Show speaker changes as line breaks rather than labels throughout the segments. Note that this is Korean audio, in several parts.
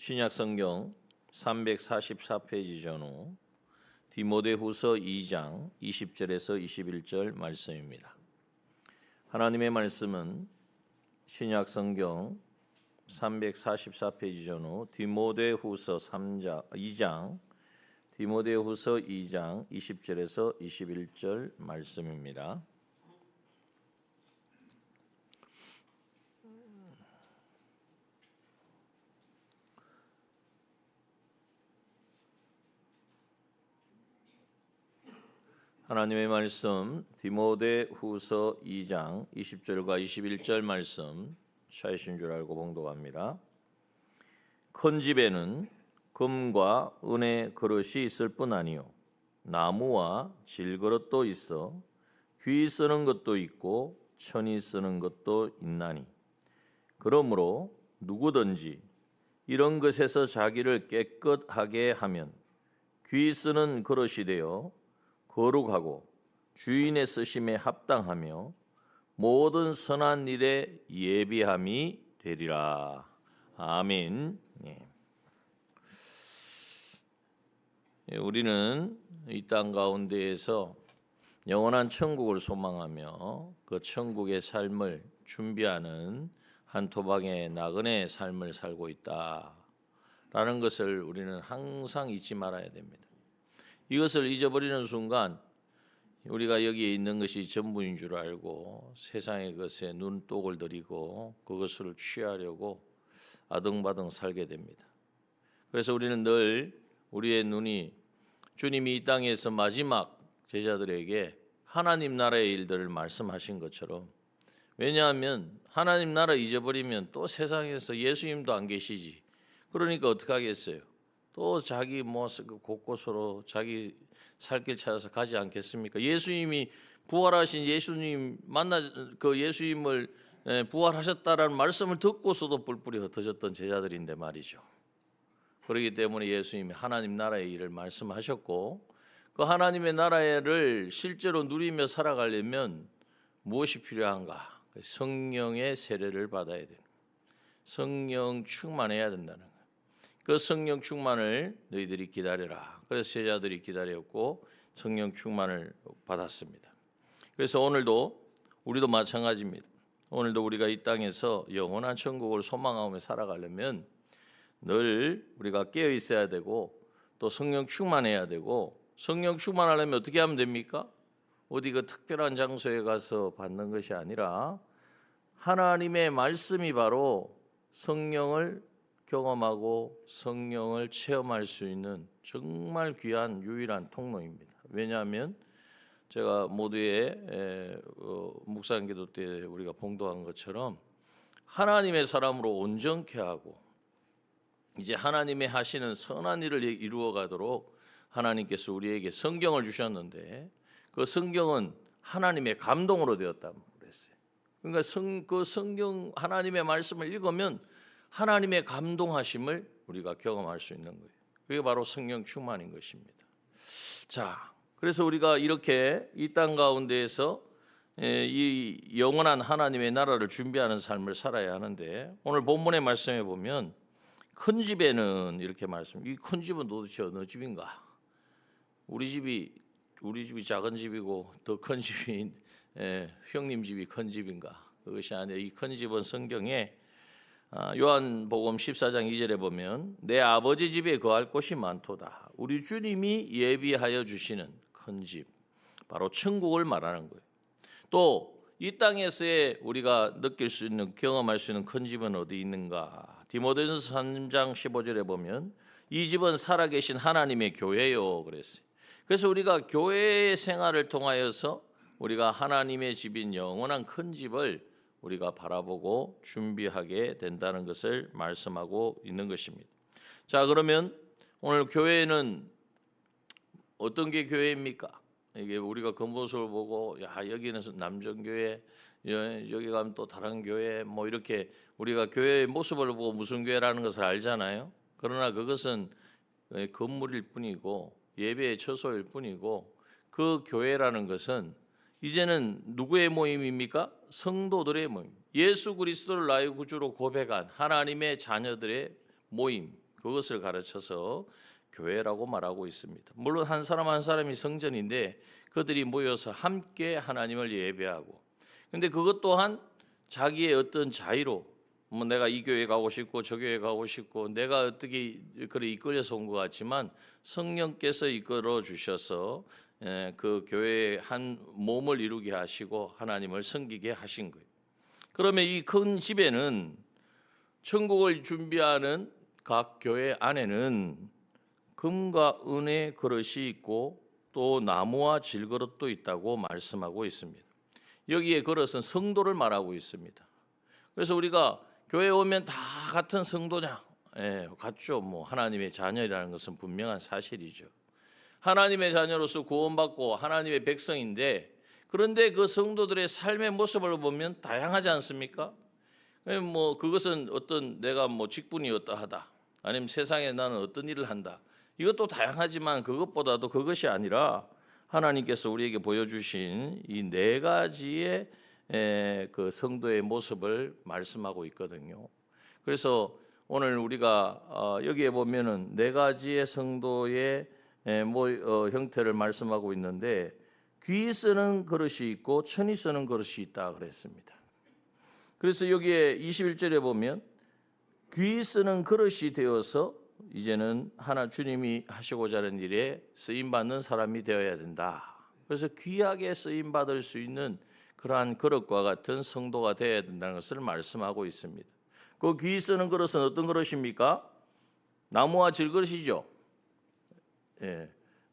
신약 성경 344페이지 전후 디모데후서 2장 20절에서 21절 말씀입니다. 하나님의 말씀은 신약 성경 344페이지 전후 디모데후서 2장 20절에서 21절 말씀입니다. 하나님의 말씀 디모데후서 2장 20절과 21절 말씀 샤이신 줄 알고 봉독합니다. 큰 집에는 금과 은의 그릇이 있을 뿐 아니요 나무와 질그릇도 있어 귀 쓰는 것도 있고 천이 쓰는 것도 있나니 그러므로 누구든지 이런 것에서 자기를 깨끗하게 하면 귀 쓰는 그릇이 되어 거룩하고 주인의 쓰심에 합당하며 모든 선한 일에 예비함이 되리라. 아멘. 우리는 이 땅 가운데에서 영원한 천국을 소망하며 그 천국의 삶을 준비하는 한 토막의 나그네의 삶을 살고 있다라는 것을 우리는 항상 잊지 말아야 됩니다. 이것을 잊어버리는 순간 우리가 여기에 있는 것이 전부인 줄 알고 세상의 것에 눈독을 들이고 그것을 취하려고 아등바등 살게 됩니다. 그래서 우리는 늘 우리의 눈이 주님이 이 땅에서 마지막 제자들에게 하나님 나라의 일들을 말씀하신 것처럼, 왜냐하면 하나님 나라 잊어버리면 또 세상에서 예수님도 안 계시지. 그러니까 어떻게 하겠어요? 또 자기 곳곳으로 자기 살 길 찾아서 가지 않겠습니까? 예수님이 부활하신 예수님 예수님을 부활하셨다라는 말씀을 듣고서도 뿔뿔이 흩어졌던 제자들인데 말이죠. 그렇기 때문에 예수님이 하나님 나라의 일을 말씀하셨고 그 하나님의 나라를 실제로 누리며 살아가려면 무엇이 필요한가? 성령의 세례를 받아야 되는 거예요. 성령 충만해야 된다는 거예요. 그 성령 충만을 너희들이 기다려라. 그래서 제자들이 기다렸고 성령 충만을 받았습니다. 그래서 오늘도 우리도 마찬가지입니다. 오늘도 우리가 이 땅에서 영원한 천국을 소망하며 살아가려면 늘 우리가 깨어 있어야 되고 또 성령 충만해야 되고, 성령 충만하려면 어떻게 하면 됩니까? 어디 그 특별한 장소에 가서 받는 것이 아니라 하나님의 말씀이 바로 성령을 경험하고 성령을 체험할 수 있는 정말 귀한 유일한 통로입니다. 왜냐하면 제가 모두의 묵상 기도 때 우리가 봉독한 것처럼 하나님의 사람으로 온전케 하고 이제 하나님의 하시는 선한 일을 이루어 가도록 하나님께서 우리에게 성경을 주셨는데 그 성경은 하나님의 감동으로 되었다고 그랬어요. 그러니까 그 성경 하나님의 말씀을 읽으면 하나님의 감동하심을 우리가 경험할 수 있는 거예요. 그게 바로 성령 충만인 것입니다. 자, 그래서 우리가 이렇게 이 땅 가운데에서 이 영원한 하나님의 나라를 준비하는 삶을 살아야 하는데, 오늘 본문의 말씀에 보면 큰 집에는 이렇게 말씀. 이 큰 집은 도대체 어느 집인가? 우리 집이 작은 집이고 더 큰 집이 형님 집이 큰 집인가? 그것이 아니에요. 이 큰 집은 성경에 요한복음 14장 2절에 보면 내 아버지 집에 거할 곳이 많도다. 우리 주님이 예비하여 주시는 큰 집, 바로 천국을 말하는 거예요. 또 이 땅에서의 우리가 느낄 수 있는, 경험할 수 있는 큰 집은 어디 있는가? 디모데전서 3장 15절에 보면 이 집은 살아계신 하나님의 교회요 그랬어요. 그래서 우리가 교회의 생활을 통하여서 우리가 하나님의 집인 영원한 큰 집을 우리가 바라보고 준비하게 된다는 것을 말씀하고 있는 것입니다. 자, 그러면 오늘 교회는 어떤 게 교회입니까? 이게 우리가 겉모습을 보고 여기는 남정교회, 여기 가면 또 다른 교회, 이렇게 우리가 교회의 모습을 보고 무슨 교회라는 것을 알잖아요. 그러나 그것은 건물일 뿐이고 예배의 처소일 뿐이고, 그 교회라는 것은 이제는 누구의 모임입니까? 성도들의 모임. 예수 그리스도를 나의 구주로 고백한 하나님의 자녀들의 모임. 그것을 가르쳐서 교회라고 말하고 있습니다. 물론 한 사람 한 사람이 성전인데 그들이 모여서 함께 하나님을 예배하고, 근데 그것 또한 자기의 어떤 자유로 뭐 내가 이 교회 가고 싶고 저 교회 가고 싶고 내가 어떻게 그래 이끌려서 온 것 같지만 성령께서 이끌어 주셔서 그 교회의 한 몸을 이루게 하시고 하나님을 섬기게 하신 거예요. 그러면 이 큰 집에는 천국을 준비하는 각 교회 안에는 금과 은의 그릇이 있고 또 나무와 질그릇도 있다고 말씀하고 있습니다. 여기에 그릇은 성도를 말하고 있습니다. 그래서 우리가 교회에 오면 다 같은 성도냐? 같죠. 뭐 하나님의 자녀라는 것은 분명한 사실이죠. 하나님의 자녀로서 구원받고 하나님의 백성인데, 그런데 그 성도들의 삶의 모습을 보면 다양하지 않습니까? 뭐 그것은 어떤 내가 뭐 직분이 어떠하다, 아니면 세상에 나는 어떤 일을 한다, 이것도 다양하지만 그것보다도 그것이 아니라 하나님께서 우리에게 보여주신 이 네 가지의 그 성도의 모습을 말씀하고 있거든요. 그래서 오늘 우리가 여기에 보면은 네 가지의 성도의 형태를 말씀하고 있는데, 귀 쓰는 그릇이 있고 천이 쓰는 그릇이 있다 그랬습니다. 그래서 여기에 21절에 보면 귀 쓰는 그릇이 되어서 이제는 하나 주님이 하시고자 하는 일에 쓰임 받는 사람이 되어야 된다. 그래서 귀하게 쓰임 받을 수 있는 그러한 그릇과 같은 성도가 되어야 된다는 것을 말씀하고 있습니다. 그 귀 쓰는 그릇은 어떤 그릇입니까? 나무와 질그릇이죠.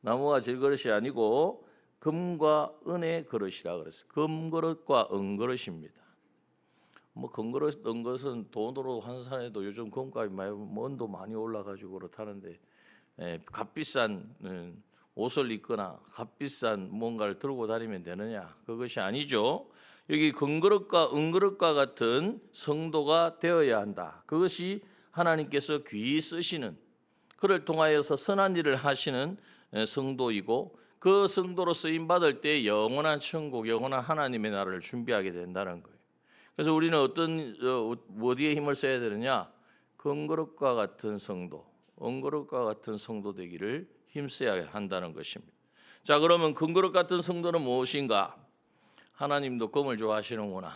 나무와 질그릇이 아니고 금과 은의 그릇이라 그랬어요. 금그릇과 은그릇입니다. 뭐 금그릇, 은것은 돈으로 환산해도 요즘 금값이 먼도 많이 올라가지고 그렇다는데, 값비싼 옷을 입거나 값비싼 뭔가를 들고 다니면 되느냐? 그것이 아니죠. 여기 금그릇과 은그릇과 같은 성도가 되어야 한다. 그것이 하나님께서 귀히 쓰시는, 그를 통하여서 선한 일을 하시는 성도이고, 그 성도로 쓰임 받을 때 영원한 천국, 영원한 하나님의 나라를 준비하게 된다는 거예요. 그래서 우리는 어디에 힘을 써야 되느냐? 금그릇과 같은 성도, 은그릇과 같은 성도 되기를 힘써야 한다는 것입니다. 자, 그러면 금그릇 같은 성도는 무엇인가? 하나님도 금을 좋아하시는구나.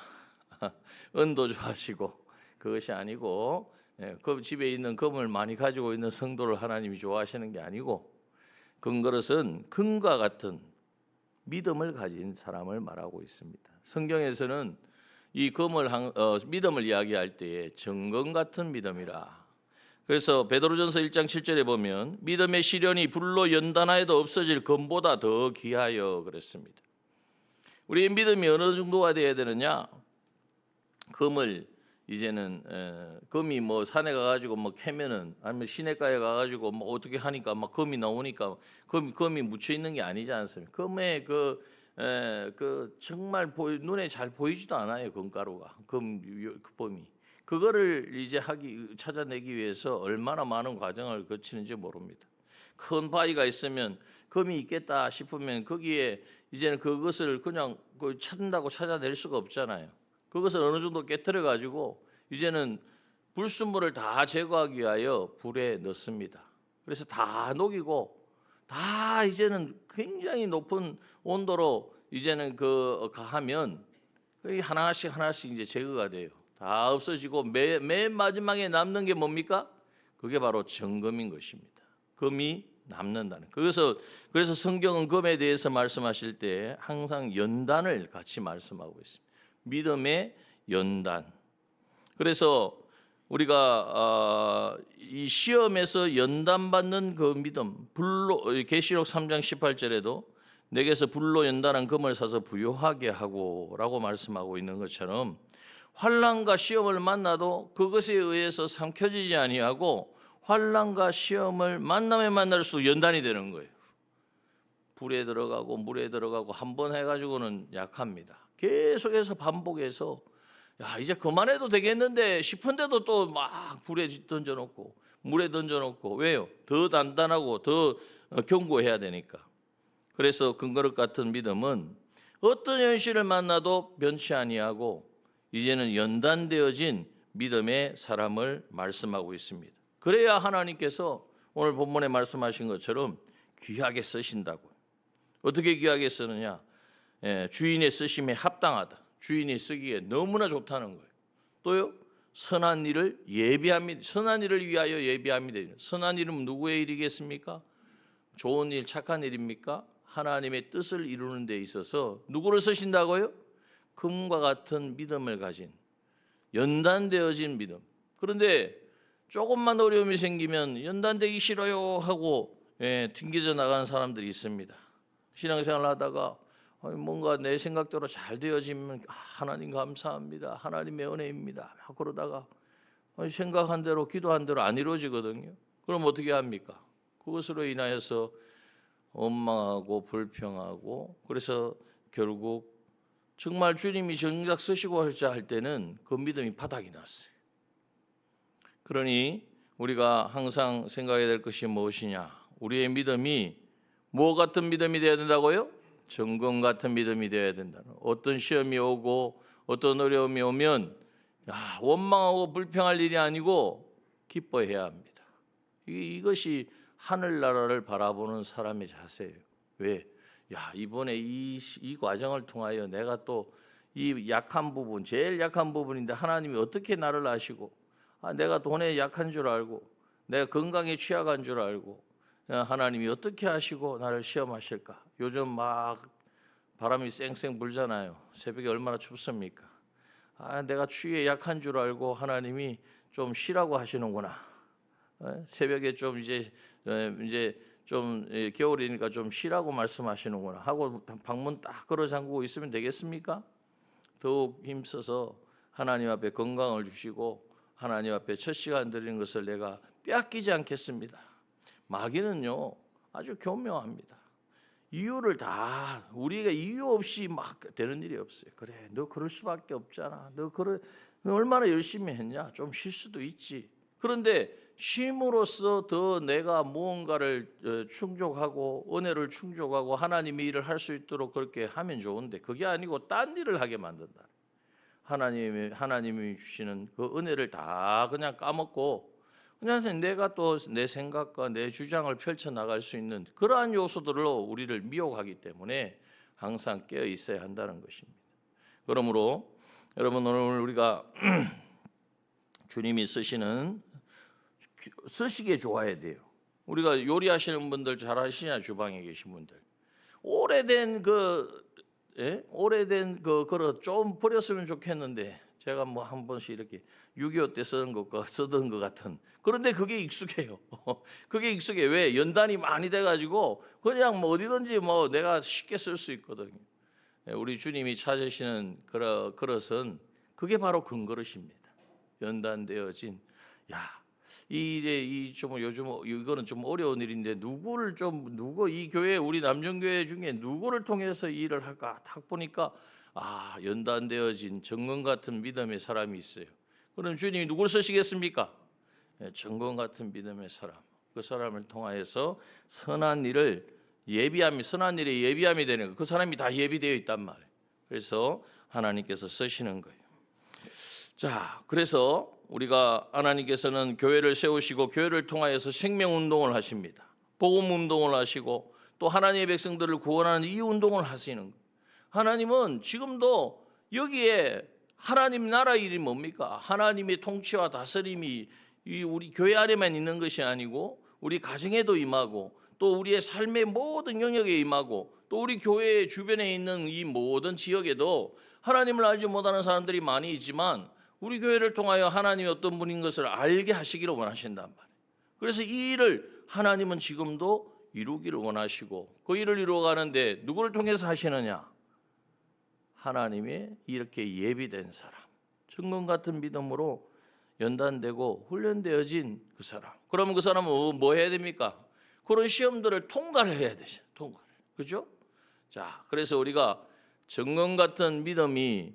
은도 좋아하시고, 그것이 아니고 그 집에 있는 금을 많이 가지고 있는 성도를 하나님이 좋아하시는 게 아니고, 금그릇은 금과 같은 믿음을 가진 사람을 말하고 있습니다. 성경에서는 이 금을 믿음을 이야기할 때에 정금 같은 믿음이라. 그래서 베드로전서 1장 7절에 보면 믿음의 시련이 불로 연단하여도 없어질 금보다 더 귀하여 그랬습니다. 우리의 믿음이 어느 정도가 되어야 되느냐? 금을 이제는 금이 뭐 산에 가가지고 뭐 캐면은, 아니면 시내가에 가가지고 뭐 어떻게 하니까 막 금이 나오니까 금이 묻혀 있는 게 아니지 않습니까? 금의 그 정말 눈에 잘 보이지도 않아요. 금가루가, 금품이. 그거를 이제 찾아내기 위해서 얼마나 많은 과정을 거치는지 모릅니다. 큰 바위가 있으면 금이 있겠다 싶으면 거기에 이제는 그것을 그냥 찾는다고 찾아낼 수가 없잖아요. 그것을 어느 정도 깨트려 가지고 이제는 불순물을 다 제거하기 위하여 불에 넣습니다. 그래서 다 녹이고 다 이제는 굉장히 높은 온도로 이제는 하면 하나씩 이제 제거가 돼요. 다 없어지고 맨 마지막에 남는 게 뭡니까? 그게 바로 정금인 것입니다. 금이 남는다는. 그래서 성경은 금에 대해서 말씀하실 때 항상 연단을 같이 말씀하고 있습니다. 믿음의 연단. 그래서 우리가 이 시험에서 연단받는 그 믿음, 불로, 계시록 3장 18절에도 내게서 불로 연단한 금을 사서 부요하게 하고라고 말씀하고 있는 것처럼, 환난과 시험을 만나도 그것에 의해서 삼켜지지 아니하고 환난과 시험을 만나면 만날수록 연단이 되는 거예요. 불에 들어가고 물에 들어가고 한 번 해가지고는 약합니다. 계속해서 반복해서 야 이제 그만해도 되겠는데 싶은데도 또 막 불에 던져놓고 물에 던져놓고, 왜요? 더 단단하고 더 견고해야 되니까. 그래서 금그릇 같은 믿음은 어떤 현실을 만나도 변치 아니하고 이제는 연단되어진 믿음의 사람을 말씀하고 있습니다. 그래야 하나님께서 오늘 본문에 말씀하신 것처럼 귀하게 쓰신다고. 어떻게 귀하게 쓰느냐? 주인의 쓰심에 합당하다. 주인이 쓰기에 너무나 좋다는 거예요. 또요, 선한 일을 예비합니다. 선한 일을 위하여 예비합니다. 선한 일은 누구의 일이겠습니까? 좋은 일, 착한 일입니까? 하나님의 뜻을 이루는 데 있어서 누구를 쓰신다고요? 금과 같은 믿음을 가진, 연단되어진 믿음. 그런데 조금만 어려움이 생기면 연단되기 싫어요 하고 튕겨져 나가는 사람들이 있습니다. 신앙생활을 하다가 뭔가 내 생각대로 잘 되어지면 하나님 감사합니다, 하나님의 은혜입니다 막 그러다가 생각한 대로 기도한 대로 안 이루어지거든요. 그럼 어떻게 합니까? 그것으로 인하여서 원망하고 불평하고, 그래서 결국 정말 주님이 정작 쓰시고 할 때는 그 믿음이 바닥이 났어요. 그러니 우리가 항상 생각해야 될 것이 무엇이냐? 우리의 믿음이 뭐 같은 믿음이 되어야 된다고요? 정금 같은 믿음이 되어야 된다는. 어떤 시험이 오고 어떤 어려움이 오면 원망하고 불평할 일이 아니고 기뻐해야 합니다. 이것이 하늘나라를 바라보는 사람의 자세예요. 왜? 이번에 이 과정을 통하여 내가 또 이 약한 부분, 제일 약한 부분인데 하나님이 어떻게 나를 아시고, 내가 돈에 약한 줄 알고 내가 건강에 취약한 줄 알고 하나님이 어떻게 하시고 나를 시험하실까? 요즘 막 바람이 쌩쌩 불잖아요. 새벽에 얼마나 춥습니까? 내가 추위에 약한 줄 알고 하나님이 좀 쉬라고 하시는구나. 새벽에 좀 이제 좀 겨울이니까 좀 쉬라고 말씀하시는구나 하고 방문 딱 걸어 잠그고 있으면 되겠습니까? 더욱 힘써서 하나님 앞에 건강을 주시고 하나님 앞에 첫 시간 드리는 것을 내가 빼앗기지 않겠습니다. 마귀는요 아주 교묘합니다. 이유를 다, 우리가 이유 없이 막 되는 일이 없어요. 그래, 너 그럴 수밖에 없잖아. 너 얼마나 열심히 했냐? 좀 쉴 수도 있지. 그런데 쉼으로써 더 내가 무언가를 충족하고 은혜를 충족하고 하나님의 일을 할 수 있도록 그렇게 하면 좋은데, 그게 아니고 딴 일을 하게 만든다. 하나님이 주시는 그 은혜를 다 그냥 까먹고 그냥 내가 또 내 생각과 내 주장을 펼쳐나갈 수 있는 그러한 요소들로 우리를 미혹하기 때문에 항상 깨어 있어야 한다는 것입니다. 그러므로 여러분, 오늘 우리가 주님이 쓰시기에 좋아야 돼요. 우리가 요리하시는 분들 잘 하시냐? 주방에 계신 분들 오래된 그 그릇 좀 버렸으면 좋겠는데, 제가 뭐 한 번씩 이렇게 6.25 때 쓰던 것 같은, 그런데 그게 익숙해요. 그게 익숙해. 왜? 연단이 많이 돼가지고 그냥 뭐 어디든지 뭐 내가 쉽게 쓸 수 있거든요. 우리 주님이 찾으시는 그릇은 그게 바로 금그릇입니다. 연단되어진. 요즘 이거는 좀 어려운 일인데 누구 이 교회, 우리 남정교회 중에 누구를 통해서 이 일을 할까? 딱 보니까 연단되어진 정금 같은 믿음의 사람이 있어요. 그럼 주님이 누구를 쓰시겠습니까? 정금 같은 믿음의 사람. 그 사람을 통하여서 선한 일에 예비함이 되는 거예요. 그 사람이 다 예비되어 있단 말이에요. 그래서 하나님께서 쓰시는 거예요. 자, 그래서 우리가 하나님께서는 교회를 세우시고 교회를 통하여서 생명운동을 하십니다. 복음운동을 하시고 또 하나님의 백성들을 구원하는 이 운동을 하시는 거예요. 하나님은 지금도 여기에 하나님 나라 일이 뭡니까? 하나님의 통치와 다스림이 우리 교회 안에만 있는 것이 아니고 우리 가정에도 임하고 또 우리의 삶의 모든 영역에 임하고 또 우리 교회 주변에 있는 이 모든 지역에도 하나님을 알지 못하는 사람들이 많이 있지만 우리 교회를 통하여 하나님이 어떤 분인 것을 알게 하시기를 원하신단 말이에요. 그래서 이 일을 하나님은 지금도 이루기를 원하시고 그 일을 이루어가는데 누구를 통해서 하시느냐? 하나님의 이렇게 예비된 사람, 정금 같은 믿음으로 연단되고 훈련되어진 그 사람. 그러면 그 사람은 뭐 해야 됩니까? 그런 시험들을 통과를 해야 되죠. 통과를. 그죠? 자, 그래서 우리가 정금 같은 믿음이,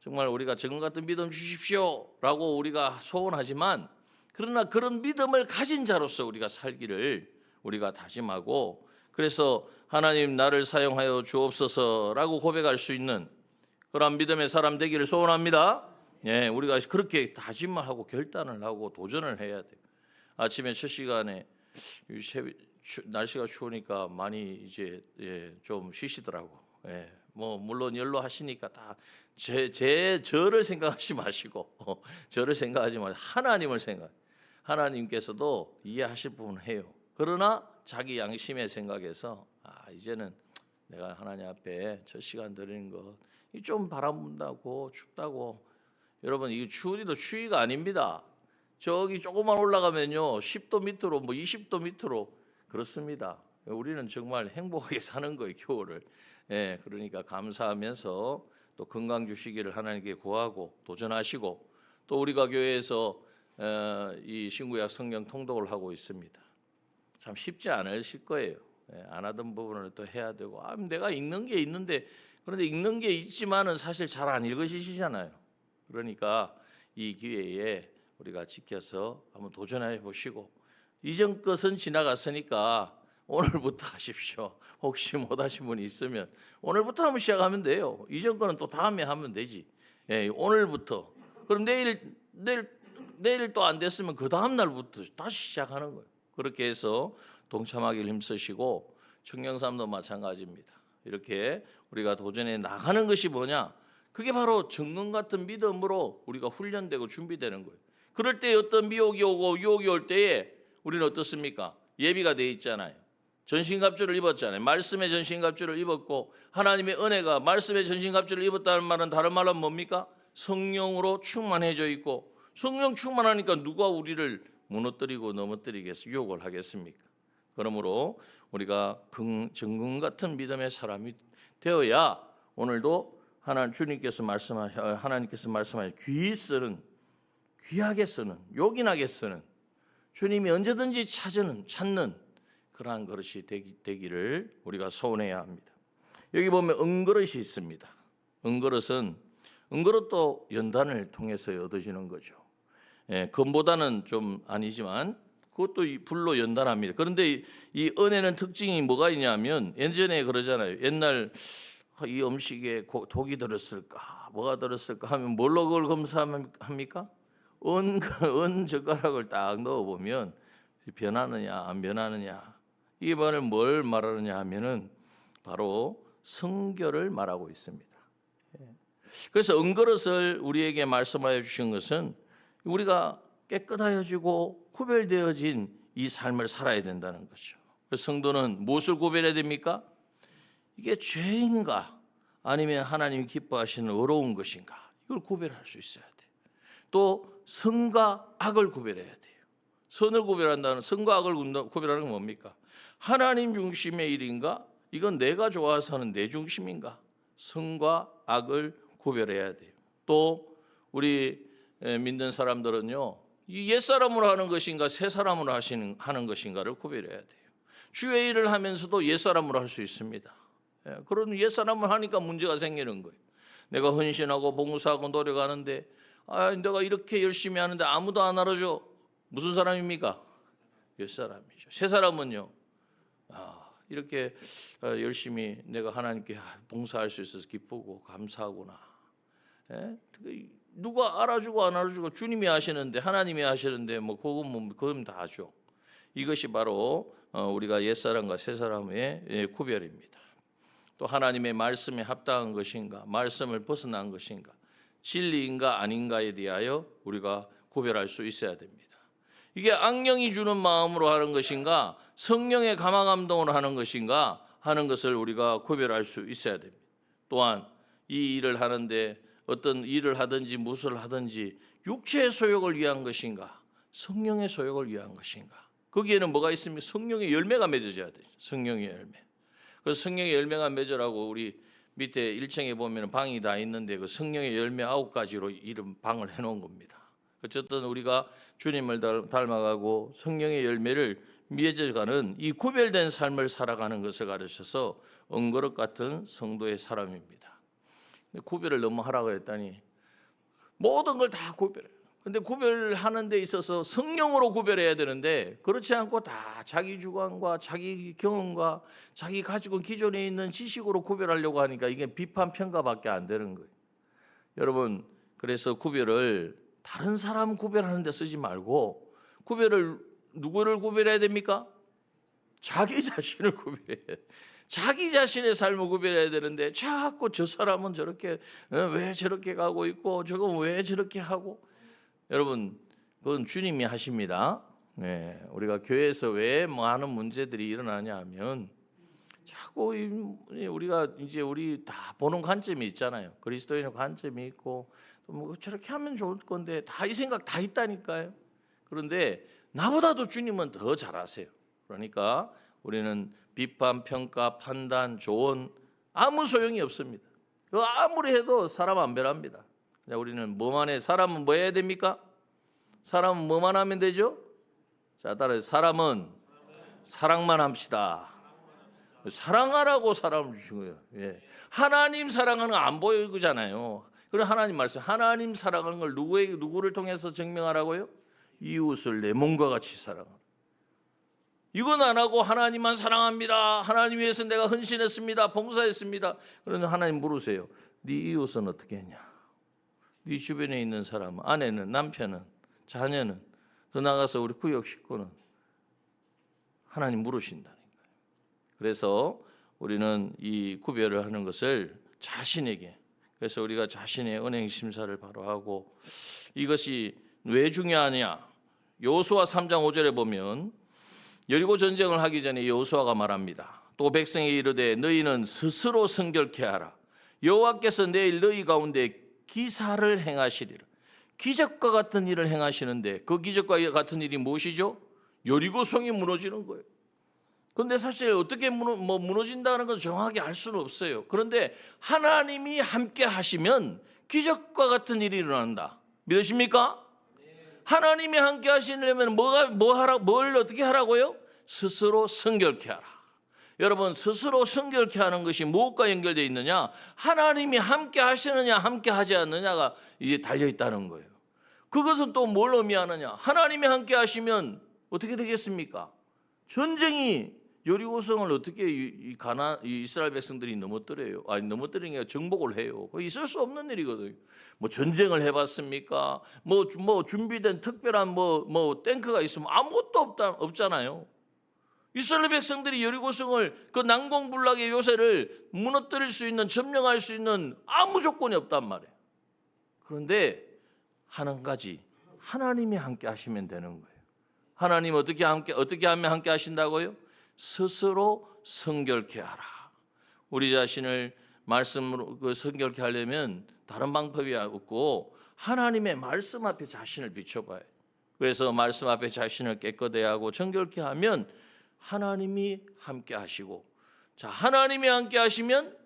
정말 우리가 정금 같은 믿음 주십시오라고 우리가 소원하지만, 그러나 그런 믿음을 가진 자로서 우리가 살기를 우리가 다짐하고, 그래서 하나님 나를 사용하여 주옵소서라고 고백할 수 있는 그런 믿음의 사람 되기를 소원합니다. 우리가 그렇게 다짐을 하고 결단을 하고 도전을 해야 돼요. 아침에 첫 시간에 날씨가 추우니까 많이 이제 좀 쉬시더라고. 뭐 물론 열로 하시니까 다 저를 생각하지 마시고 저를 생각하지 마시고 하나님을 생각. 하나님께서도 이해하실 부분은 해요. 그러나 자기 양심의 생각에서 이제는 내가 하나님 앞에 첫 시간 드리는 것 좀 바람 분다고 춥다고. 여러분 이 추위도 추위가 아닙니다. 저기 조금만 올라가면요 10도 밑으로 뭐 20도 밑으로 그렇습니다. 우리는 정말 행복하게 사는 거예요 겨울을. 그러니까 감사하면서 또 건강 주시기를 하나님께 구하고 도전하시고, 또 우리가 교회에서 이 신구약 성경 통독을 하고 있습니다. 참 쉽지 않으실 거예요. 안 하던 부분을 또 해야 되고 내가 읽는 게 있는데, 그런데 읽는 게 있지만은 사실 잘 안 읽으시잖아요. 그러니까 이 기회에 우리가 지켜서 한번 도전해 보시고, 이전 것은 지나갔으니까 오늘부터 하십시오. 혹시 못 하신 분이 있으면 오늘부터 한번 시작하면 돼요. 이전 거는 또 다음에 하면 되지. 오늘부터. 그럼 내일 또 안 됐으면 그 다음 날부터 다시 시작하는 거예요. 그렇게 해서 동참하기를 힘쓰시고, 청경삼도 마찬가지입니다. 이렇게 우리가 도전해 나가는 것이 뭐냐? 그게 바로 정금 같은 믿음으로 우리가 훈련되고 준비되는 거예요. 그럴 때 어떤 미혹이 오고 유혹이 올 때에 우리는 어떻습니까? 예비가 돼 있잖아요. 전신갑주를 입었잖아요. 말씀의 전신갑주를 입었고, 하나님의 은혜가 말씀의 전신갑주를 입었다는 말은 다른 말은 뭡니까? 성령으로 충만해져 있고, 성령 충만하니까 누가 우리를 무너뜨리고 넘어뜨리겠어? 유혹을 하겠습니까? 그러므로 우리가 정금 같은 믿음의 사람이 되어야 오늘도 하나님께서 말씀하신 귀하게 쓰는, 요긴하게 쓰는, 주님이 언제든지 찾는 그러한 그릇이 되기를 우리가 소원해야 합니다. 여기 보면 은그릇이 있습니다. 은그릇도 연단을 통해서 얻어지는 거죠. 금보다는 좀 아니지만 그것도 불로 연단합니다. 그런데 이 은혜는 특징이 뭐가 있냐면, 예전에 그러잖아요. 옛날 이 음식에 독이 들었을까 뭐가 들었을까 하면 뭘로 그걸 검사합니까? 은 젓가락을 딱 넣어보면 변하느냐 안 변하느냐, 이 말을 뭘 말하느냐 하면은 바로 성결을 말하고 있습니다. 그래서 은그릇을 우리에게 말씀하여 주신 것은 우리가 깨끗하여지고 구별되어진 이 삶을 살아야 된다는 거죠. 그래서 성도는 무엇을 구별해야 됩니까? 이게 죄인가 아니면 하나님이 기뻐하시는 의로운 것인가, 이걸 구별할 수 있어야 돼요. 또 선과 악을 구별해야 돼요. 선을 구별한다는, 선과 악을 구별하는 건 뭡니까? 하나님 중심의 일인가, 이건 내가 좋아서 하는 내 중심인가, 선과 악을 구별해야 돼요. 또 우리 믿는 사람들은요, 이 옛사람으로 하는 것인가 새 사람으로 하는 것인가를 구별해야 돼요. 주의 일을 하면서도 옛사람으로 할 수 있습니다. 그런 옛사람을 하니까 문제가 생기는 거예요. 내가 헌신하고 봉사하고 노력하는데 내가 이렇게 열심히 하는데 아무도 안 알아줘. 무슨 사람입니까? 옛사람이죠. 새 사람은요, 이렇게 열심히 내가 하나님께 봉사할 수 있어서 기쁘고 감사하구나. 누가 알아주고 안 알아주고 주님이 하시는데, 하나님이 하시는데 그건 다 하죠. 이것이 바로 우리가 옛사람과 새사람의 구별입니다. 또 하나님의 말씀에 합당한 것인가, 말씀을 벗어난 것인가, 진리인가 아닌가에 대하여 우리가 구별할 수 있어야 됩니다. 이게 악령이 주는 마음으로 하는 것인가, 성령의 감화감동으로 하는 것인가 하는 것을 우리가 구별할 수 있어야 됩니다. 또한 이 일을 하는데 어떤 일을 하든지 무엇을 하든지 육체의 소욕을 위한 것인가, 성령의 소욕을 위한 것인가, 거기에는 뭐가 있습니까? 성령의 열매가 맺어져야 돼요. 성령의 열매. 그래서 성령의 열매가 맺으라고 우리 밑에 1층에 보면 방이 다 있는데 그 성령의 열매 9가지로 이름 방을 해놓은 겁니다. 어쨌든 우리가 주님을 닮아가고 성령의 열매를 맺어가는 이 구별된 삶을 살아가는 것을 가르쳐서 은그릇 같은 성도의 사람입니다. 구별을 너무 하라고 했더니 모든 걸 다 구별해요. 근데 구별하는 데 있어서 성령으로 구별해야 되는데 그렇지 않고 다 자기 주관과 자기 경험과 자기 가지고 기존에 있는 지식으로 구별하려고 하니까 이게 비판 평가밖에 안 되는 거예요. 여러분, 그래서 구별을 다른 사람 구별하는 데 쓰지 말고 구별을 누구를 구별해야 됩니까? 자기 자신을 구별해야 돼. 자기 자신의 삶을 구별해야 되는데 자꾸 저 사람은 저렇게 왜 저렇게 가고 있고 저건 왜 저렇게 하고. 여러분 그건 주님이 하십니다. 네, 우리가 교회에서 왜 많은 문제들이 일어나냐 하면 자꾸 우리가 이제 우리 다 보는 관점이 있잖아요. 그리스도인의 관점이 있고 뭐 저렇게 하면 좋을 건데 다 이 생각 다 있다니까요. 그런데 나보다도 주님은 더 잘 아세요. 그러니까 우리는 비판, 평가, 판단, 조언 아무 소용이 없습니다. 그 아무리 해도 사람 안 변합니다. 그냥 우리는 뭐만 해? 사람은 뭐 해야 됩니까? 사람은 뭐만 하면 되죠? 자, 따라서 사람은 사랑만 합시다. 사랑하라고 사람을 주신 거예요. 예. 하나님 사랑하는 거 안 보이잖아요. 그럼 하나님 말씀, 하나님 사랑하는 걸 누구를 통해서 증명하라고요? 이웃을 내 몸과 같이 사랑하라. 이건 안 하고 하나님만 사랑합니다. 하나님 위해서 내가 헌신했습니다. 봉사했습니다. 그런데 하나님 물으세요. 네 이웃은 어떻게 했냐? 네 주변에 있는 사람은, 아내는, 남편은, 자녀는, 더 나가서 우리 구역 식구는 하나님 물으신다니까요. 그래서 우리는 이 구별을 하는 것을 자신에게, 그래서 우리가 자신의 은행 심사를 바로 하고, 이것이 왜 중요하냐? 여호수아 3장 5절에 보면 여리고 전쟁을 하기 전에 여호수아가 말합니다. 또 백성이 이르되 너희는 스스로 성결케 하라. 여호와께서 내일 너희 가운데 기사를 행하시리라. 기적과 같은 일을 행하시는데 그 기적과 같은 일이 무엇이죠? 여리고 성이 무너지는 거예요. 그런데 사실 어떻게 무너진다는 건 정확하게 알 수는 없어요. 그런데 하나님이 함께 하시면 기적과 같은 일이 일어난다. 믿으십니까? 하나님이 함께 하시려면 뭘 어떻게 하라고요? 스스로 성결케 하라. 여러분, 스스로 성결케 하는 것이 무엇과 연결되어 있느냐? 하나님이 함께 하시느냐 함께 하지 않느냐가 이제 달려 있다는 거예요. 그것은 또 뭘 의미하느냐? 하나님이 함께 하시면 어떻게 되겠습니까? 전쟁이 여리고성을 어떻게 이 이스라엘 백성들이 넘어뜨려요? 넘어뜨리는 게 정복을 해요. 있을 수 없는 일이거든요. 뭐 전쟁을 해봤습니까? 뭐 준비된 특별한 뭐 탱크가 있으면 아무것도 없잖아요. 이스라엘 백성들이 여리고성을 그 난공불락의 요새를 무너뜨릴 수 있는, 점령할 수 있는 아무 조건이 없단 말이에요. 그런데 한 가지, 하나님이 함께 하시면 되는 거예요. 하나님 어떻게 하면 함께 하신다고요? 스스로 성결케 하라. 우리 자신을 말씀으로 성결케 하려면 다른 방법이 없고 하나님의 말씀 앞에 자신을 비춰봐요. 그래서 말씀 앞에 자신을 깨끗하게 하고 정결케 하면 하나님이 함께 하시고, 자, 하나님이 함께 하시면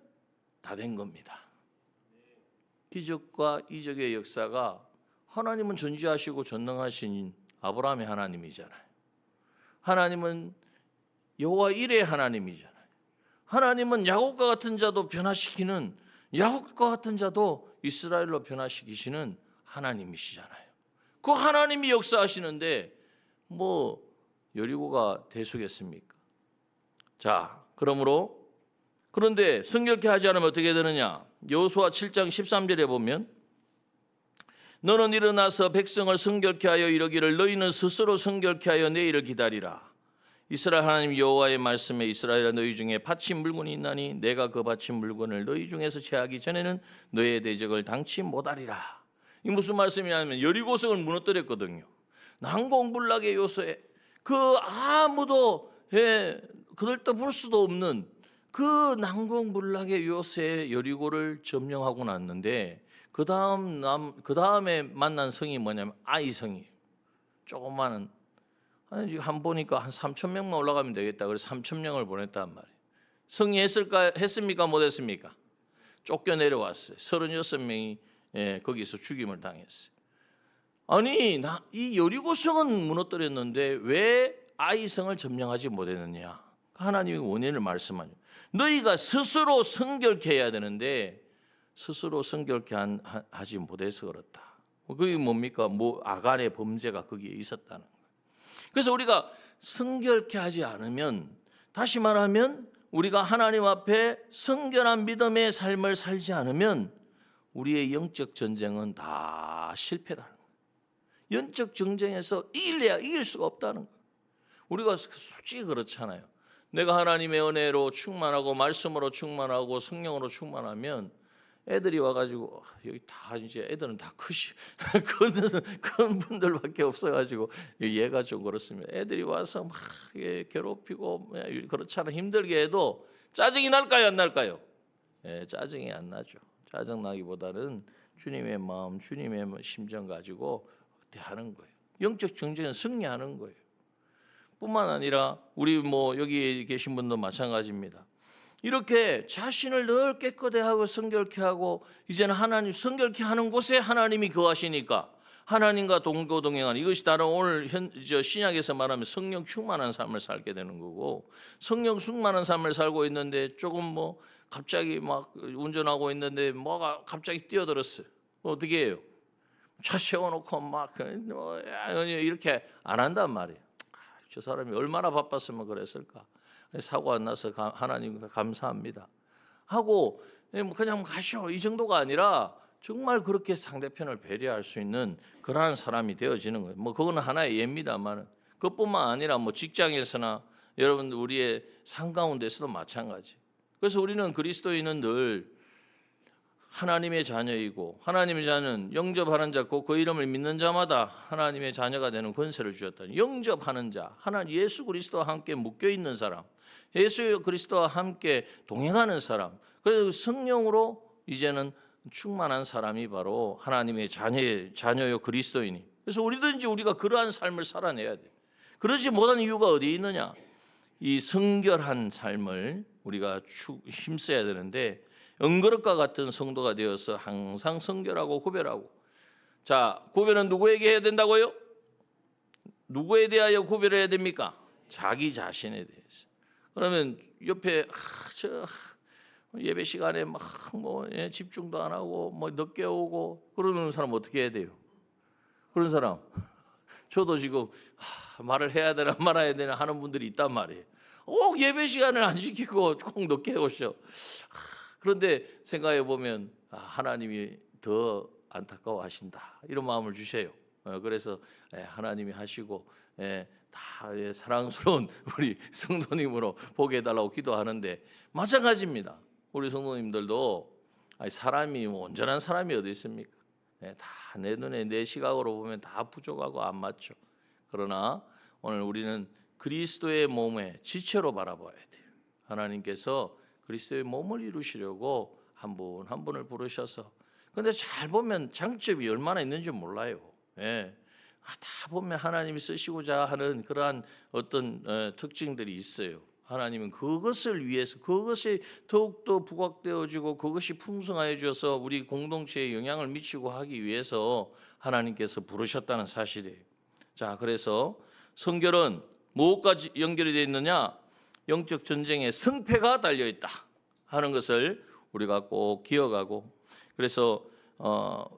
다 된 겁니다. 기적과 이적의 역사가, 하나님은 전지하시고 전능하신 아브라함의 하나님이잖아요. 하나님은 여호와 일의 하나님이잖아요. 하나님은 야곱과 같은 자도 변화시키는, 야곱과 같은 자도 이스라엘로 변화시키시는 하나님이시잖아요. 그 하나님이 역사하시는데 뭐 여리고가 대수겠습니까? 자, 그런데 성결케 하지 않으면 어떻게 되느냐? 여호수아 7장 13절에 보면 너는 일어나서 백성을 성결케 하여 이르기를 너희는 스스로 성결케 하여 내일을 기다리라. 이스라엘 하나님 여호와의 말씀에 이스라엘아 너희 중에 바친 물건이 있나니 내가 그 바친 물건을 너희 중에서 제하기 전에는 너희의 대적을 당치 못하리라. 이 무슨 말씀이냐면 여리고성을 무너뜨렸거든요. 난공불락의 요새, 그 아무도 그들도 볼 수도 없는 그 난공불락의 요새 여리고를 점령하고 났는데 그 다음에 만난 성이 뭐냐면 아이성이에요. 조그마한, 한 보니까 한 3,000명만 올라가면 되겠다. 그래서 3,000명을 보냈단 말이에요. 했습니까? 못했습니까? 쫓겨내려왔어요. 36명이 거기서 죽임을 당했어요. 아니, 이 여리고성은 무너뜨렸는데 왜 아이성을 점령하지 못했느냐? 하나님이 원인을 말씀하죠. 너희가 스스로 성결케 해야 되는데 스스로 성결케 하지 못해서 그렇다. 그게 뭡니까? 아간의 범죄가 거기에 있었다는 거예요. 그래서 우리가 성결케 하지 않으면, 다시 말하면 우리가 하나님 앞에 성결한 믿음의 삶을 살지 않으면 우리의 영적 전쟁은 다 실패다. 영적 전쟁에서 이길 수가 없다는 거예요. 우리가 솔직히 그렇잖아요. 내가 하나님의 은혜로 충만하고 말씀으로 충만하고 성령으로 충만하면 애들이 와가지고 여기 다 이제 애들은 다 큰 분들밖에 없어가지고 얘가 좀 그렇습니다. 애들이 와서 막 괴롭히고 그렇잖아. 힘들게 해도 짜증이 날까요, 안 날까요? 짜증이 안 나죠. 짜증 나기보다는 주님의 마음, 주님의 심정 가지고 대하는 거예요. 영적 정쟁은 승리하는 거예요. 뿐만 아니라 우리 여기 계신 분도 마찬가지입니다. 이렇게 자신을 늘 깨끗게 하고 성결케 하고 이제는 하나님 성결케 하는 곳에 하나님이 거하시니까 하나님과 동거동행하는 이것이 다른 오늘 신약에서 말하면 성령 충만한 삶을 살게 되는 거고, 성령 충만한 삶을 살고 있는데 조금 갑자기 막 운전하고 있는데 뭐가 갑자기 뛰어들었어요. 어떻게 해요? 차 세워놓고 막 이렇게 안 한단 말이에요. 저 사람이 얼마나 바빴으면 그랬을까. 사고 안 나서 하나님 감사합니다 하고 그냥 가시오 이 정도가 아니라 정말 그렇게 상대편을 배려할 수 있는 그러한 사람이 되어지는 거예요. 그거는 하나의 예입니다만 그것뿐만 아니라 직장에서나 여러분 우리의 삶 가운데서도 마찬가지. 그래서 우리는 그리스도인은 늘 하나님의 자녀이고 하나님의 자녀는 영접하는 자고 그 이름을 믿는 자마다 하나님의 자녀가 되는 권세를 주셨다. 영접하는 자, 하나님 예수 그리스도와 함께 묶여 있는 사람, 예수 그리스도와 함께 동행하는 사람, 그래서 성령으로 이제는 충만한 사람이 바로 하나님의 자녀요 그리스도인이. 그래서 우리가 그러한 삶을 살아내야 돼. 그러지 못한 이유가 어디에 있느냐? 이 성결한 삶을 우리가 힘써야 되는데 은그릇과 같은 성도가 되어서 항상 성결하고 구별하고. 자, 구별은 누구에게 해야 된다고요? 누구에 대하여 구별해야 됩니까? 자기 자신에 대해서. 그러면 옆에 예배 시간에 막 집중도 안 하고 늦게 오고 그러는 사람 어떻게 해야 돼요? 그런 사람 저도 지금 말을 해야 되나 말아야 되나 하는 분들이 있단 말이에요. 예배 시간을 안 지키고 꼭 늦게 오셔. 그런데 생각해 보면 하나님이 더 안타까워하신다 이런 마음을 주세요. 그래서 하나님이 하시고 다 사랑스러운 우리 성도님으로 보게 해달라고 기도하는데 마찬가지입니다. 우리 성도님들도 사람이 온전한 사람이 어디 있습니까? 다 내 눈에 내 시각으로 보면 다 부족하고 안 맞죠. 그러나 오늘 우리는 그리스도의 몸의 지체로 바라봐야 돼요. 하나님께서 그리스도의 몸을 이루시려고 한 분 한 분을 부르셔서, 근데 잘 보면 장점이 얼마나 있는지 몰라요. 다 보면 하나님이 쓰시고자 하는 그러한 어떤 특징들이 있어요. 하나님은 그것을 위해서 그것이 더욱더 부각되어지고 그것이 풍성해져서 우리 공동체에 영향을 미치고 하기 위해서 하나님께서 부르셨다는 사실이에요. 자, 그래서 성결은 무엇까지 연결이 되어 있느냐? 영적 전쟁에 승패가 달려 있다 하는 것을 우리가 꼭 기억하고, 그래서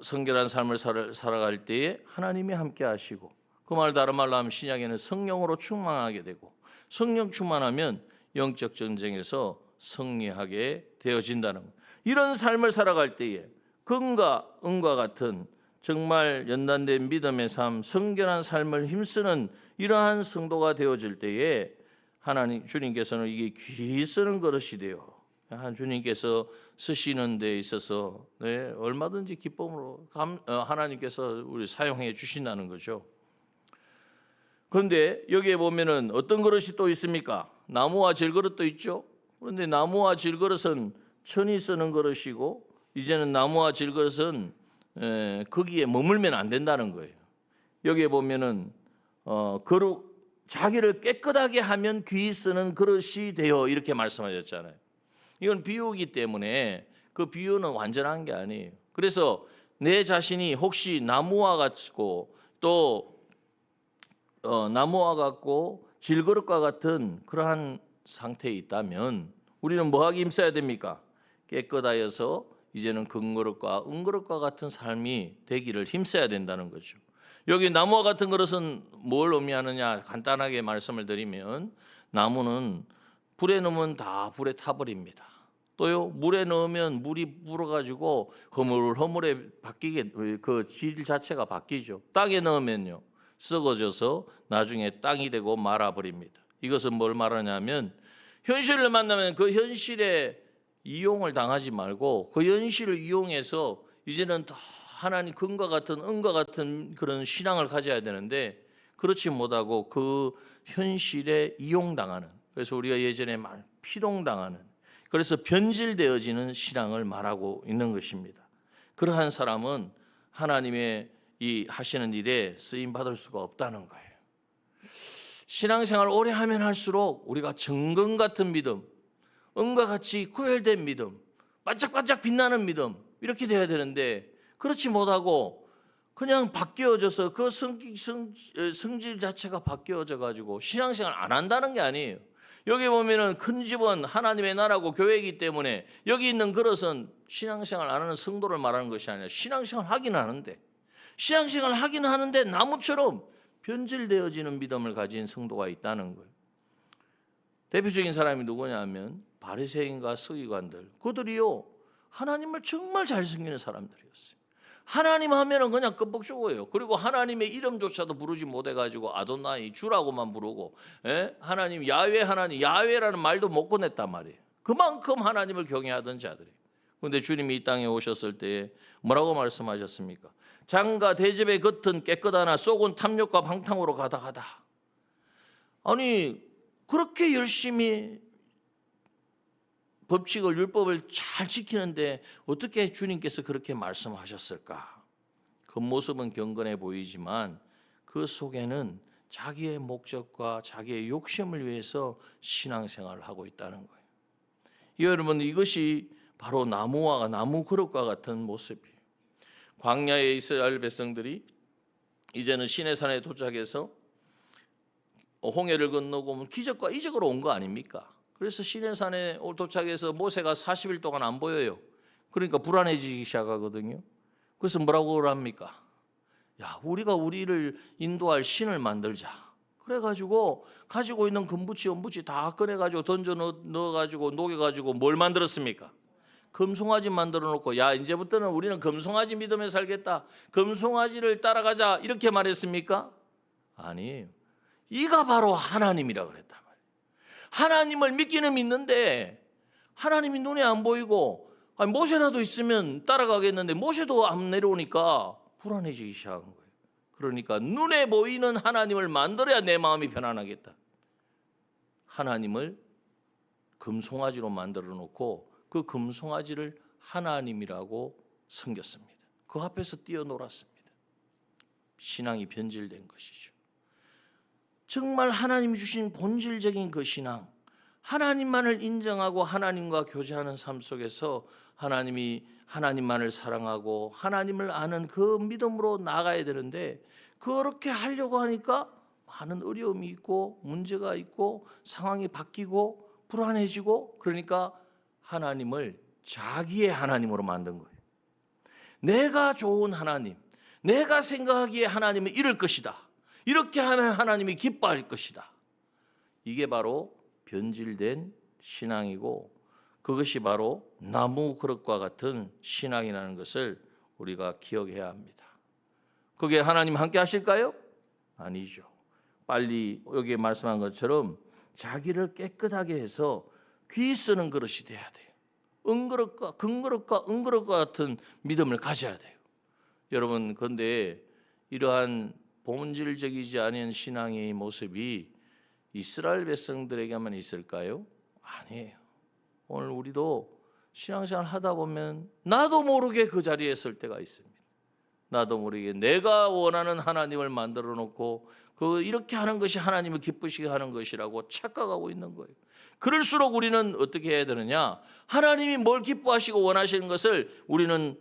성결한 삶을 살아갈 때에 하나님이 함께 하시고, 그 말 다른 말로 하면 신약에는 성령으로 충만하게 되고, 성령 충만하면 영적 전쟁에서 승리하게 되어진다는 것. 이런 삶을 살아갈 때에 금과 은과 같은 정말 연단된 믿음의 삶, 성결한 삶을 힘쓰는 이러한 성도가 되어질 때에 하나님 주님께서는 이게 귀히 쓰는 그릇이 되어 주님께서 쓰시는 데 있어서 얼마든지 기쁨으로 하나님께서 우리 사용해 주신다는 거죠. 그런데 여기에 보면은 어떤 그릇이 또 있습니까? 나무와 질그릇도 있죠. 그런데 나무와 질그릇은 천이 쓰는 그릇이고, 이제는 나무와 질그릇은 거기에 머물면 안 된다는 거예요. 여기에 보면은 자기를 깨끗하게 하면 귀히 쓰는 그릇이 되어 이렇게 말씀하셨잖아요. 이건 비유이기 때문에 그 비유는 완전한 게 아니에요. 그래서 내 자신이 혹시 나무와 같고 또 나무와 같고 질그릇과 같은 그러한 상태에 있다면 우리는 뭐하기 힘써야 됩니까? 깨끗하여서 이제는 금그릇과 은그릇과 같은 삶이 되기를 힘써야 된다는 거죠. 여기 나무와 같은 그릇은 뭘 의미하느냐 간단하게 말씀을 드리면, 나무는 불에 넣으면 다 불에 타버립니다. 또요, 물에 넣으면 물이 불어가지고 허물허물해 바뀌게 그 질 자체가 바뀌죠. 땅에 넣으면요 썩어져서 나중에 땅이 되고 말아버립니다. 이것은 뭘 말하냐면 현실을 만나면 그 현실에 이용을 당하지 말고 그 현실을 이용해서 이제는 더 하나님 금과 같은 은과 같은 그런 신앙을 가져야 되는데 그렇지 못하고 그 현실에 이용당하는, 그래서 우리가 예전에 말 피동당하는, 그래서 변질되어지는 신앙을 말하고 있는 것입니다. 그러한 사람은 하나님의 이 하시는 일에 쓰임 받을 수가 없다는 거예요. 신앙생활 오래 하면 할수록 우리가 정금 같은 믿음, 은과 같이 구별된 믿음, 반짝반짝 빛나는 믿음 이렇게 돼야 되는데 그렇지 못하고 그냥 바뀌어져서 그 성질 자체가 바뀌어져 가지고 신앙생활 안 한다는 게 아니에요. 여기 보면은 큰 집은 하나님의 나라고 교회이기 때문에 여기 있는 그릇은 신앙생활 안 하는 성도를 말하는 것이 아니라 신앙생활 하긴 하는데 나무처럼 변질되어지는 믿음을 가진 성도가 있다는 거예요. 대표적인 사람이 누구냐면 바리새인과 서기관들, 그들이요 하나님을 정말 잘 섬기는 사람들이었어요. 하나님 하면은 그냥 끔뻑 죽어요. 그리고 하나님의 이름조차도 부르지 못해가지고 아도나이 주라고만 부르고, 하나님 야훼, 하나님 야훼라는 말도 못 꺼냈단 말이에요. 그만큼 하나님을 경외하던 자들이. 그런데 주님이 이 땅에 오셨을 때 뭐라고 말씀하셨습니까? 장과 대접의 겉은 깨끗하나 속은 탐욕과 방탕으로 가다. 아니 그렇게 열심히 법칙을 율법을 잘 지키는데 어떻게 주님께서 그렇게 말씀하셨을까? 겉모습은 경건해 보이지만 그 속에는 자기의 목적과 자기의 욕심을 위해서 신앙생활을 하고 있다는 거예요. 여러분, 이것이 바로 나무 그릇과 같은 모습이에요. 광야의 이스라엘 백성들이 이제는 시내산에 도착해서 홍해를 건너고 기적과 이적으로 온 거 아닙니까? 그래서 시내산에 도착해서 모세가 40일 동안 안 보여요. 그러니까 불안해지기 시작하거든요. 그래서 뭐라고 합니까? 야, 우리가 우리를 인도할 신을 만들자. 그래가지고 가지고 있는 금부치, 은부치 다 꺼내가지고 던져 넣어가지고 녹여가지고 뭘 만들었습니까? 금송아지 만들어 놓고, 야, 이제부터는 우리는 금송아지 믿으며 살겠다. 금송아지를 따라가자. 이렇게 말했습니까? 아니에요. 이가 바로 하나님이라 그랬단 말이에요. 하나님을 믿기는 믿는데 하나님이 눈에 안 보이고, 아니 모세라도 있으면 따라가겠는데 모세도 안 내려오니까 불안해지기 시작한 거예요. 그러니까 눈에 보이는 하나님을 만들어야 내 마음이 편안하겠다. 하나님을 금송아지로 만들어 놓고 그 금송아지를 하나님이라고 섬겼습니다. 그 앞에서 뛰어놀았습니다. 신앙이 변질된 것이죠. 정말 하나님이 주신 본질적인 그 신앙, 하나님만을 인정하고 하나님과 교제하는 삶 속에서 하나님만을 사랑하고 하나님을 아는 그 믿음으로 나아가야 되는데, 그렇게 하려고 하니까 많은 어려움이 있고 문제가 있고 상황이 바뀌고 불안해지고, 그러니까 하나님을 자기의 하나님으로 만든 거예요. 내가 좋은 하나님, 내가 생각하기에 하나님은 이럴 것이다, 이렇게 하면 하나님이 기뻐할 것이다. 이게 바로 변질된 신앙이고, 그것이 바로 나무 그릇과 같은 신앙이라는 것을 우리가 기억해야 합니다. 그게 하나님 함께 하실까요? 아니죠. 빨리 여기에 말씀한 것처럼 자기를 깨끗하게 해서 귀 쓰는 그릇이 돼야 돼요. 금그릇과 은그릇과 같은 믿음을 가져야 돼요. 여러분, 그런데 이러한 본질적이지 않은 신앙의 모습이 이스라엘 백성들에게만 있을까요? 아니에요. 오늘 우리도 신앙생활 하다 보면 나도 모르게 그 자리에 설 때가 있습니다. 나도 모르게 내가 원하는 하나님을 만들어 놓고 이렇게 하는 것이 하나님을 기쁘시게 하는 것이라고 착각하고 있는 거예요. 그럴수록 우리는 어떻게 해야 되느냐? 하나님이 뭘 기뻐하시고 원하시는 것을 우리는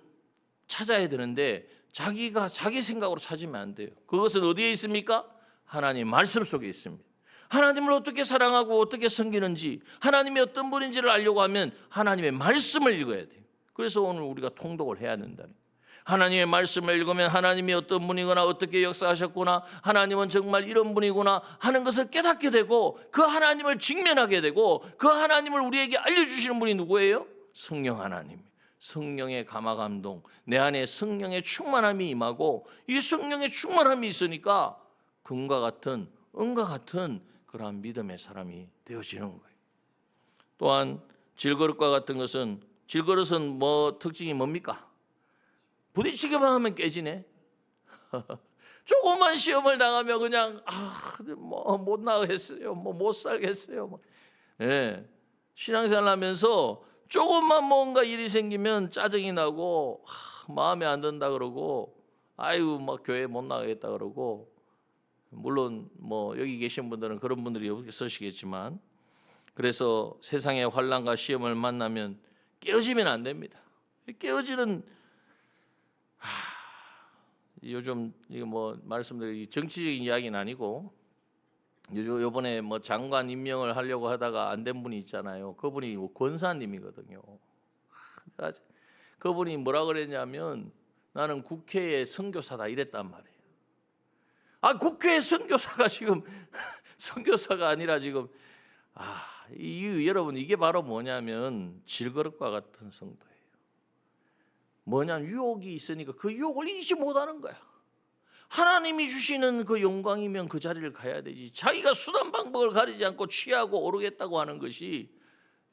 찾아야 되는데 자기 생각으로 찾으면 안 돼요. 그것은 어디에 있습니까? 하나님 말씀 속에 있습니다. 하나님을 어떻게 사랑하고 어떻게 섬기는지, 하나님이 어떤 분인지를 알려고 하면 하나님의 말씀을 읽어야 돼요. 그래서 오늘 우리가 통독을 해야 된다는 거예요. 하나님의 말씀을 읽으면 하나님이 어떤 분이거나 어떻게 역사하셨구나, 하나님은 정말 이런 분이구나 하는 것을 깨닫게 되고, 그 하나님을 직면하게 되고, 그 하나님을 우리에게 알려주시는 분이 누구예요? 성령 하나님. 성령의 감화감동, 내 안에 성령의 충만함이 임하고, 이 성령의 충만함이 있으니까 금과 같은 은과 같은 그러한 믿음의 사람이 되어지는 거예요. 또한 질그릇과 같은 것은, 질그릇은 뭐 특징이 뭡니까? 부딪히기만 하면 깨지네. 조그만 시험을 당하면 그냥 뭐 못 나가겠어요, 뭐 못 살겠어요. 뭐. 예, 신앙생활 하면서 조금만 뭔가 일이 생기면 짜증이 나고 마음에 안 든다 그러고 아이고 막 교회 못 나가겠다 그러고, 물론 뭐 여기 계신 분들은 그런 분들이 없으시겠지만, 그래서 세상의 환난과 시험을 만나면 깨어지면 안 됩니다. 깨어지는 요즘 이거 뭐 말씀드린 정치적인 이야기는 아니고, 요번에 뭐 장관 임명을 하려고 하다가 안 된 분이 있잖아요. 그분이 권사님이거든요. 그분이 뭐라 그랬냐면 나는 국회의 선교사다 이랬단 말이에요. 국회의 선교사가 지금 선교사가 아니라 지금 여러분 이게 바로 뭐냐면 질그릇과 같은 성도예요. 뭐냐면 유혹이 있으니까 그 유혹을 이기지 못하는 거야. 하나님이 주시는 그 영광이면 그 자리를 가야 되지. 자기가 수단 방법을 가리지 않고 취하고 오르겠다고 하는 것이,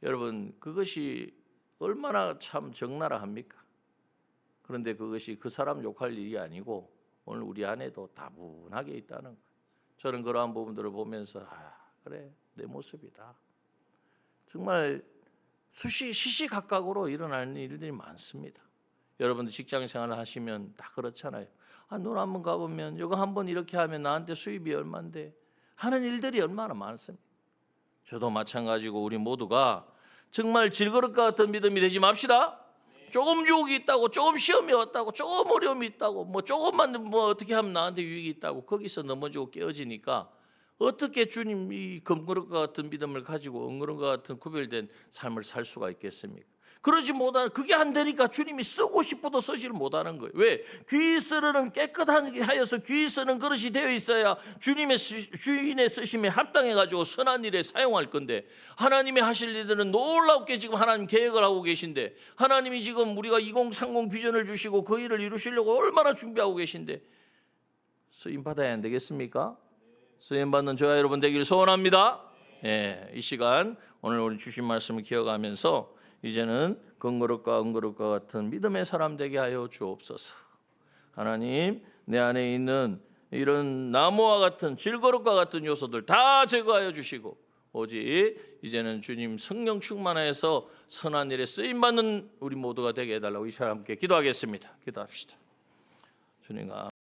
여러분 그것이 얼마나 참 적나라합니까? 그런데 그것이 그 사람 욕할 일이 아니고 오늘 우리 안에도 다분하게 있다는 거예요. 저는 그러한 부분들을 보면서 그래 내 모습이다. 정말 시시각각으로 일어나는 일들이 많습니다. 여러분들 직장 생활을 하시면 다 그렇잖아요. 눈 한번 가보면 이거 한번 이렇게 하면 나한테 수입이 얼마인데 하는 일들이 얼마나 많습니다. 저도 마찬가지고 우리 모두가 정말 질그릇과 같은 믿음이 되지 맙시다. 조금 유혹이 있다고, 조금 시험이 왔다고, 조금 어려움이 있다고, 뭐 조금만 뭐 어떻게 하면 나한테 유익이 있다고 거기서 넘어지고 깨어지니까 어떻게 주님 이 금그릇과 같은 믿음을 가지고 은그릇과 같은 구별된 삶을 살 수가 있겠습니까? 그러지 못하는, 그게 안 되니까 주님이 쓰고 싶어도 쓰지를 못하는 거예요. 왜? 귀 쓰는 깨끗하게 하여서 귀 쓰는 그릇이 되어 있어야 주님의 주인의 쓰심에 합당해 가지고 선한 일에 사용할 건데, 하나님이 하실 일들은 놀랍게 지금 하나님 계획을 하고 계신데, 하나님이 지금 우리가 2030 비전을 주시고 그 일을 이루시려고 얼마나 준비하고 계신데 쓰임 받아야 안 되겠습니까? 쓰임 받는 저와 여러분 되기를 소원합니다. 이 시간 오늘 우리 주신 말씀을 기억하면서 이제는 금그릇과 은그릇과 같은 믿음의 사람 되게 하여 주옵소서. 하나님, 내 안에 있는 이런 나무와 같은 질그릇과 같은 요소들 다 제거하여 주시고, 오직 이제는 주님 성령 충만해서 선한 일에 쓰임 받는 우리 모두가 되게 해달라고 이 시간 함께 기도하겠습니다. 기도합시다. 주님